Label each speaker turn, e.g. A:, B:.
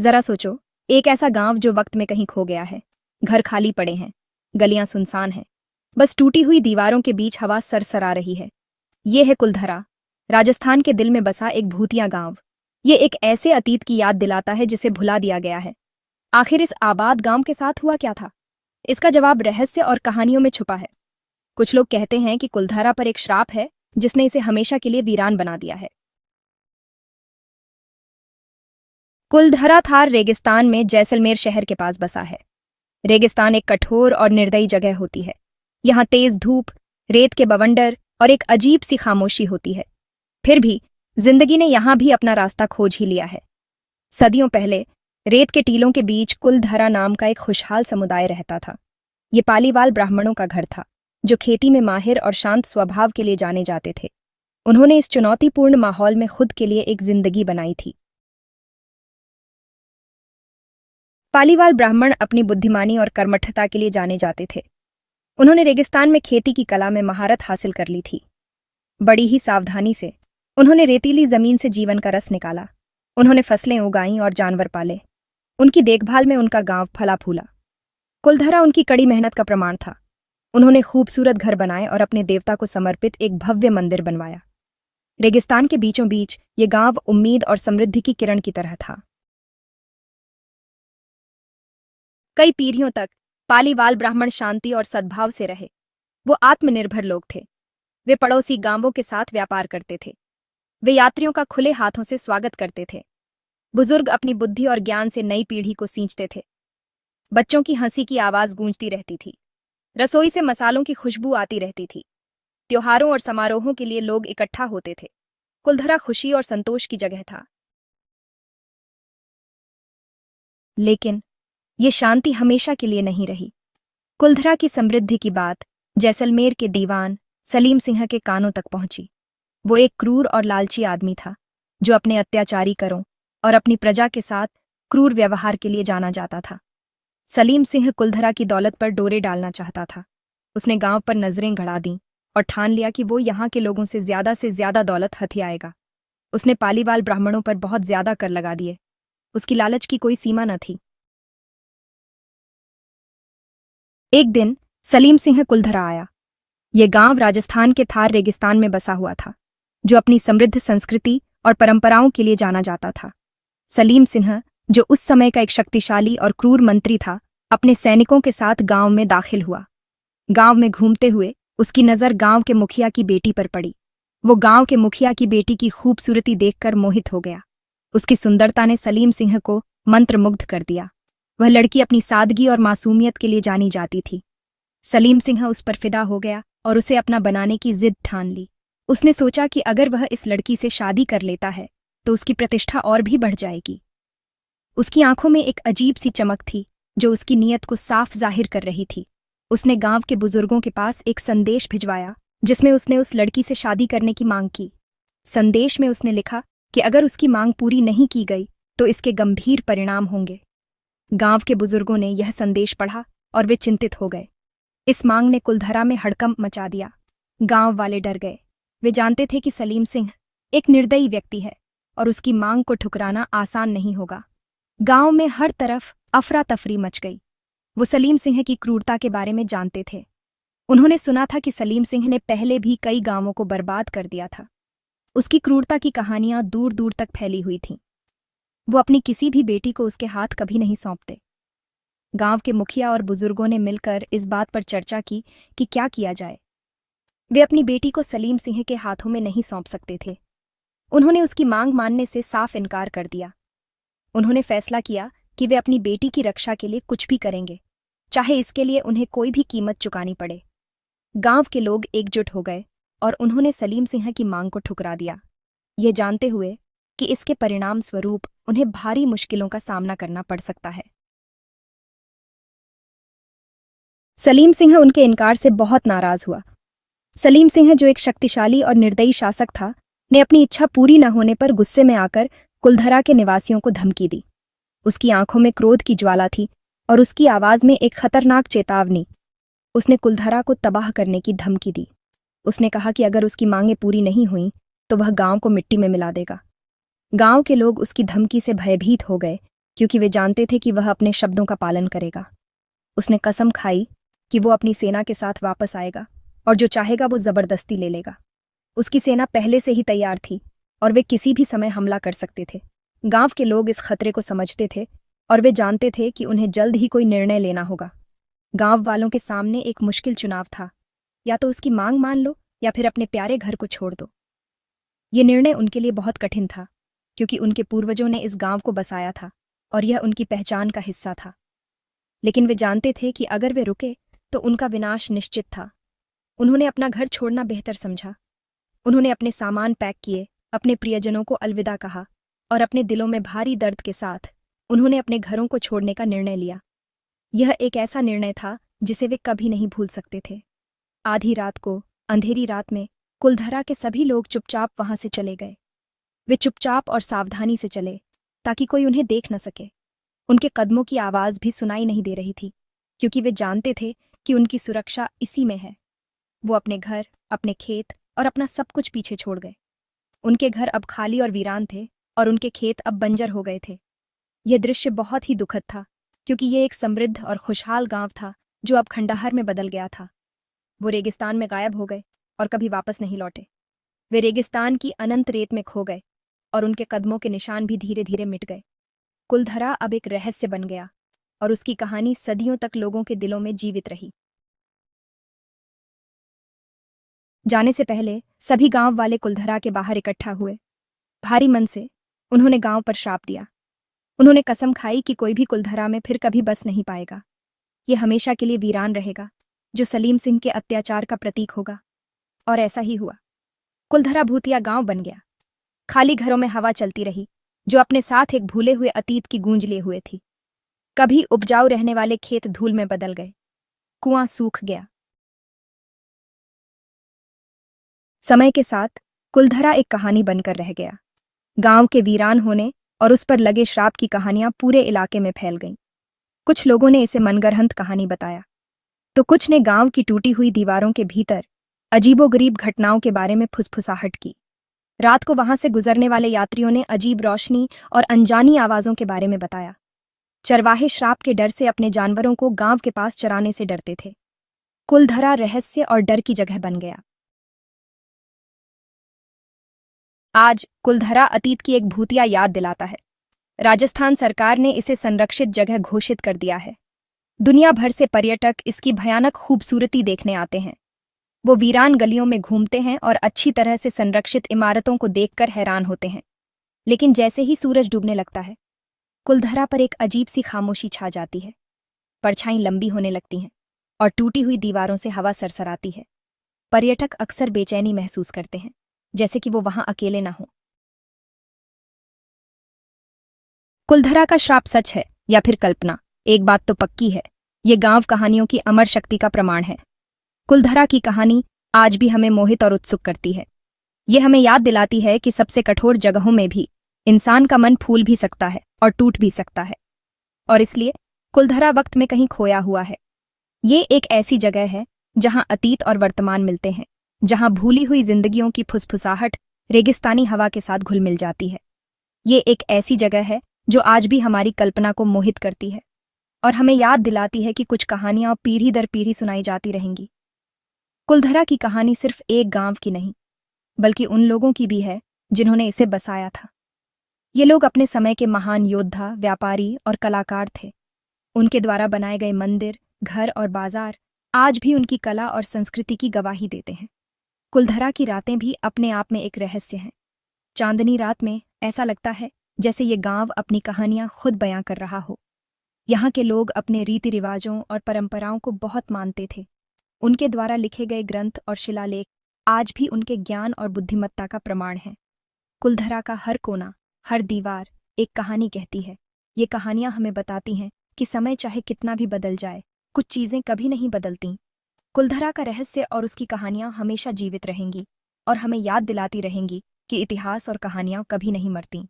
A: जरा सोचो, एक ऐसा गांव जो वक्त में कहीं खो गया है। घर खाली पड़े हैं, गलियां सुनसान हैं, बस टूटी हुई दीवारों के बीच हवा सरसरा रही है। ये है कुलधरा, राजस्थान के दिल में बसा एक भूतिया गांव। ये एक ऐसे अतीत की याद दिलाता है जिसे भुला दिया गया है। आखिर इस आबाद गांव के साथ हुआ क्या था? इसका जवाब रहस्य और कहानियों में छुपा है। कुछ लोग कहते हैं कि कुलधरा पर एक श्राप है जिसने इसे हमेशा के लिए वीरान बना दिया है। कुलधरा थार रेगिस्तान में जैसलमेर शहर के पास बसा है। रेगिस्तान एक कठोर और निर्दयी जगह होती है। यहाँ तेज धूप, रेत के बवंडर और एक अजीब सी खामोशी होती है। फिर भी जिंदगी ने यहाँ भी अपना रास्ता खोज ही लिया है। सदियों पहले रेत के टीलों के बीच कुलधरा नाम का एक खुशहाल समुदाय रहता था। ये पालीवाल ब्राह्मणों का घर था, जो खेती में माहिर और शांत स्वभाव के लिए जाने जाते थे। उन्होंने इस चुनौतीपूर्ण माहौल में खुद के लिए एक जिंदगी बनाई थी। पालीवाल ब्राह्मण अपनी बुद्धिमानी और कर्मठता के लिए जाने जाते थे। उन्होंने रेगिस्तान में खेती की कला में महारत हासिल कर ली थी। बड़ी ही सावधानी से उन्होंने रेतीली जमीन से जीवन का रस निकाला। उन्होंने फसलें उगाईं और जानवर पाले। उनकी देखभाल में उनका गांव फला फूला। कुलधरा उनकी कड़ी मेहनत का प्रमाण था। उन्होंने खूबसूरत घर बनाए और अपने देवता को समर्पित एक भव्य मंदिर बनवाया। रेगिस्तान के बीचों बीच ये गांव उम्मीद और समृद्धि की किरण की तरह था। कई पीढ़ियों तक पालीवाल ब्राह्मण शांति और सद्भाव से रहे। वो आत्मनिर्भर लोग थे। वे पड़ोसी गांवों के साथ व्यापार करते थे। वे यात्रियों का खुले हाथों से स्वागत करते थे। बुजुर्ग अपनी बुद्धि और ज्ञान से नई पीढ़ी को सींचते थे। बच्चों की हंसी की आवाज गूंजती रहती थी। रसोई से मसालों की खुशबू आती रहती थी। त्योहारों और समारोहों के लिए लोग इकट्ठा होते थे। कुलधरा खुशी और संतोष की जगह था। लेकिन ये शांति हमेशा के लिए नहीं रही। कुलधरा की समृद्धि की बात जैसलमेर के दीवान सलीम सिंह के कानों तक पहुंची। वो एक क्रूर और लालची आदमी था, जो अपने अत्याचारी करों और अपनी प्रजा के साथ क्रूर व्यवहार के लिए जाना जाता था। सलीम सिंह कुलधरा की दौलत पर डोरे डालना चाहता था। उसने गांव पर नजरें गड़ा दीं और ठान लिया कि वो यहाँ के लोगों से ज्यादा दौलत हथियाएगा। उसने पालीवाल ब्राह्मणों पर बहुत ज्यादा कर लगा दिए। उसकी लालच की कोई सीमा न थी। एक दिन सलीम सिंह कुलधरा आया। यह गांव राजस्थान के थार रेगिस्तान में बसा हुआ था, जो अपनी समृद्ध संस्कृति और परंपराओं के लिए जाना जाता था। सलीम सिंह, जो उस समय का एक शक्तिशाली और क्रूर मंत्री था, अपने सैनिकों के साथ गांव में दाखिल हुआ। गांव में घूमते हुए उसकी नज़र गांव के मुखिया की बेटी पर पड़ी। वो गांव के मुखिया की बेटी की खूबसूरती देखकर मोहित हो गया। उसकी सुंदरता ने सलीम सिंह को मंत्रमुग्ध कर दिया। वह लड़की अपनी सादगी और मासूमियत के लिए जानी जाती थी। सलीम सिंह उस पर फिदा हो गया और उसे अपना बनाने की जिद ठान ली। उसने सोचा कि अगर वह इस लड़की से शादी कर लेता है तो उसकी प्रतिष्ठा और भी बढ़ जाएगी। उसकी आंखों में एक अजीब सी चमक थी, जो उसकी नीयत को साफ जाहिर कर रही थी। उसने गांव के बुजुर्गों के पास एक संदेश भिजवाया, जिसमें उसने उस लड़की से शादी करने की मांग की। संदेश में उसने लिखा कि अगर उसकी मांग पूरी नहीं की गई तो इसके गंभीर परिणाम होंगे। गांव के बुजुर्गों ने यह संदेश पढ़ा और वे चिंतित हो गए। इस मांग ने कुलधरा में हड़कंप मचा दिया। गांव वाले डर गए। वे जानते थे कि सलीम सिंह एक निर्दयी व्यक्ति है और उसकी मांग को ठुकराना आसान नहीं होगा। गांव में हर तरफ अफरा तफरी मच गई। वो सलीम सिंह की क्रूरता के बारे में जानते थे। उन्होंने सुना था कि सलीम सिंह ने पहले भी कई गांवों को बर्बाद कर दिया था। उसकी क्रूरता की कहानियां दूर दूर तक फैली हुई थीं। वो अपनी किसी भी बेटी को उसके हाथ कभी नहीं सौंपते। गांव के मुखिया और बुजुर्गों ने मिलकर इस बात पर चर्चा की कि क्या किया जाए। वे अपनी बेटी को सलीम सिंह के हाथों में नहीं सौंप सकते थे। उन्होंने उसकी मांग मानने से साफ इनकार कर दिया। उन्होंने फैसला किया कि वे अपनी बेटी की रक्षा के लिए कुछ भी करेंगे, चाहे इसके लिए उन्हें कोई भी कीमत चुकानी पड़े। गांव के लोग एकजुट हो गए और उन्होंने सलीम सिंह की मांग को ठुकरा दिया, यह जानते हुए कि इसके परिणाम स्वरूप उन्हें भारी मुश्किलों का सामना करना पड़ सकता है। सलीम सिंह उनके इनकार से बहुत नाराज हुआ। सलीम सिंह, जो एक शक्तिशाली और निर्दयी शासक था, ने अपनी इच्छा पूरी न होने पर गुस्से में आकर कुलधरा के निवासियों को धमकी दी। उसकी आंखों में क्रोध की ज्वाला थी और उसकी आवाज में एक खतरनाक चेतावनी। उसने कुलधरा को तबाह करने की धमकी दी। उसने कहा कि अगर उसकी मांगें पूरी नहीं हुईं तो वह गांव को मिट्टी में मिला देगा। गांव के लोग उसकी धमकी से भयभीत हो गए, क्योंकि वे जानते थे कि वह अपने शब्दों का पालन करेगा। उसने कसम खाई कि वो अपनी सेना के साथ वापस आएगा और जो चाहेगा वो जबरदस्ती ले लेगा। उसकी सेना पहले से ही तैयार थी और वे किसी भी समय हमला कर सकते थे। गांव के लोग इस खतरे को समझते थे और वे जानते थे कि उन्हें जल्द ही कोई निर्णय लेना होगा। गांव वालों के सामने एक मुश्किल चुनाव था, या तो उसकी मांग मान लो या फिर अपने प्यारे घर को छोड़ दो। ये निर्णय उनके लिए बहुत कठिन था, क्योंकि उनके पूर्वजों ने इस गांव को बसाया था और यह उनकी पहचान का हिस्सा था। लेकिन वे जानते थे कि अगर वे रुके तो उनका विनाश निश्चित था। उन्होंने अपना घर छोड़ना बेहतर समझा। उन्होंने अपने सामान पैक किए, अपने प्रियजनों को अलविदा कहा और अपने दिलों में भारी दर्द के साथ उन्होंने अपने घरों को छोड़ने का निर्णय लिया। यह एक ऐसा निर्णय था जिसे वे कभी नहीं भूल सकते थे। आधी रात को, अंधेरी रात में, कुलधरा के सभी लोग चुपचाप वहां से चले गए। वे चुपचाप और सावधानी से चले ताकि कोई उन्हें देख न सके। उनके कदमों की आवाज भी सुनाई नहीं दे रही थी, क्योंकि वे जानते थे कि उनकी सुरक्षा इसी में है। वो अपने घर, अपने खेत और अपना सब कुछ पीछे छोड़ गए। उनके घर अब खाली और वीरान थे और उनके खेत अब बंजर हो गए थे। यह दृश्य बहुत ही दुखद था, क्योंकि ये एक समृद्ध और खुशहाल गांव था जो अब खंडहर में बदल गया था। वो रेगिस्तान में गायब हो गए और कभी वापस नहीं लौटे। वे रेगिस्तान की अनंत रेत में खो गए और उनके कदमों के निशान भी धीरे धीरे मिट गए। कुलधरा अब एक रहस्य बन गया और उसकी कहानी सदियों तक लोगों के दिलों में जीवित रही। जाने से पहले सभी गांव वाले कुलधरा के बाहर इकट्ठा हुए। भारी मन से उन्होंने गांव पर श्राप दिया। उन्होंने कसम खाई कि कोई भी कुलधरा में फिर कभी बस नहीं पाएगा। ये हमेशा के लिए वीरान रहेगा, जो सलीम सिंह के अत्याचार का प्रतीक होगा। और ऐसा ही हुआ। कुलधरा भूतिया गांव बन गया। खाली घरों में हवा चलती रही, जो अपने साथ एक भूले हुए अतीत की गूंज लिए हुए थी। कभी उपजाऊ रहने वाले खेत धूल में बदल गए, कुआं सूख गया। समय के साथ कुलधरा एक कहानी बनकर रह गया। गांव के वीरान होने और उस पर लगे श्राप की कहानियां पूरे इलाके में फैल गईं। कुछ लोगों ने इसे मनगढ़ंत कहानी बताया, तो कुछ ने गांव की टूटी हुई दीवारों के भीतर अजीबोगरीब घटनाओं के बारे में फुसफुसाहट की। रात को वहां से गुजरने वाले यात्रियों ने अजीब रोशनी और अनजानी आवाजों के बारे में बताया। चरवाहे श्राप के डर से अपने जानवरों को गांव के पास चराने से डरते थे। कुलधरा रहस्य और डर की जगह बन गया। आज कुलधरा अतीत की एक भूतिया याद दिलाता है। राजस्थान सरकार ने इसे संरक्षित जगह घोषित कर दिया है। दुनिया भर से पर्यटक इसकी भयानक खूबसूरती देखने आते हैं। वो वीरान गलियों में घूमते हैं और अच्छी तरह से संरक्षित इमारतों को देखकर हैरान होते हैं। लेकिन जैसे ही सूरज डूबने लगता है, कुलधरा पर एक अजीब सी खामोशी छा जाती है। परछाई लंबी होने लगती हैं और टूटी हुई दीवारों से हवा सरसराती है। पर्यटक अक्सर बेचैनी महसूस करते हैं, जैसे कि वो वहां अकेले ना हों। कुलधरा का श्राप सच है या फिर कल्पना, एक बात तो पक्की है, ये गांव कहानियों की अमर शक्ति का प्रमाण है। कुलधरा की कहानी आज भी हमें मोहित और उत्सुक करती है। ये हमें याद दिलाती है कि सबसे कठोर जगहों में भी इंसान का मन फूल भी सकता है और टूट भी सकता है। और इसलिए कुलधरा वक्त में कहीं खोया हुआ है। ये एक ऐसी जगह है जहां अतीत और वर्तमान मिलते हैं, जहां भूली हुई जिंदगियों की फुसफुसाहट रेगिस्तानी हवा के साथ घुल मिल जाती है। ये एक ऐसी जगह है जो आज भी हमारी कल्पना को मोहित करती है और हमें याद दिलाती है कि कुछ कहानियां पीढ़ी दर पीढ़ी सुनाई जाती रहेंगी। कुलधरा की कहानी सिर्फ एक गांव की नहीं, बल्कि उन लोगों की भी है जिन्होंने इसे बसाया था। ये लोग अपने समय के महान योद्धा, व्यापारी और कलाकार थे। उनके द्वारा बनाए गए मंदिर, घर और बाजार आज भी उनकी कला और संस्कृति की गवाही देते हैं। कुलधरा की रातें भी अपने आप में एक रहस्य हैं। चांदनी रात में ऐसा लगता है जैसे ये गांव अपनी कहानियां खुद बयां कर रहा हो। यहाँ के लोग अपने रीति रिवाजों और परंपराओं को बहुत मानते थे। उनके द्वारा लिखे गए ग्रंथ और शिलालेख आज भी उनके ज्ञान और बुद्धिमत्ता का प्रमाण है। कुलधरा का हर कोना, हर दीवार एक कहानी कहती है। ये कहानियां हमें बताती हैं कि समय चाहे कितना भी बदल जाए, कुछ चीजें कभी नहीं बदलती। कुलधरा का रहस्य और उसकी कहानियां हमेशा जीवित रहेंगी और हमें याद दिलाती रहेंगी कि इतिहास और कहानियां कभी नहीं मरती।